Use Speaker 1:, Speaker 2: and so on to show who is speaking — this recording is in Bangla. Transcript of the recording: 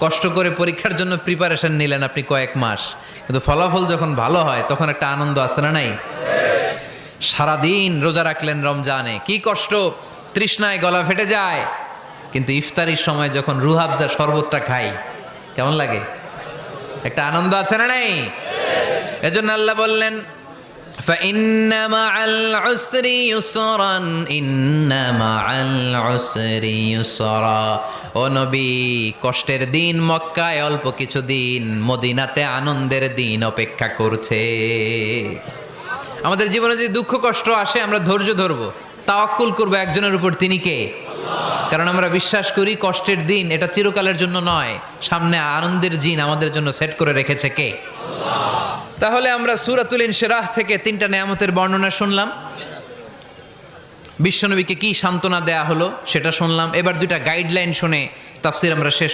Speaker 1: কষ্ট করে পরীক্ষার জন্য প্রিপারেশন নিলেন আপনি কয়েক মাস, কিন্তু ফলাফল যখন ভালো হয় তখন একটা আনন্দ আছে না নাই? সারাদিন রোজা রাখলেন রমজানে, কি কষ্ট, তৃষ্ণায় গলা ফেটে যায়, কিন্তু ইফতারির সময় যখন রুহাবজা শরবতটা খাই কেমন লাগে? একটা আনন্দ আছে না নাই? এজন্য আল্লাহ বললেন فإن مع العسر يسرا إن مع العسر يسرا। ও নবী, কষ্টের দিন মক্কায় অল্প কিছু দিন, মদিনাতে আনন্দের দিন অপেক্ষা করছে। আমাদের জীবনে যদি দুঃখ কষ্ট আসে আমরা ধৈর্য ধরবো, তাওয়াক্কুল করবো একজনের উপর, তিনি কে? কারণ আমরা বিশ্বাস করি কষ্টের দিন এটা চিরকালের জন্য নয়, সামনে আনন্দের দিন আমাদের জন্য সেট করে রেখেছে কে? তাহলে আমরা সূরাতুল ইনশিরাহ থেকে 3টা নেয়ামতের বর্ণনা শুনলাম, বিশ্বনবীকে কি সান্ত্বনা দেয়া হলো সেটা শুনলাম। এবার 2টা গাইডলাইন শুনে তাফসীর আমরা শেষ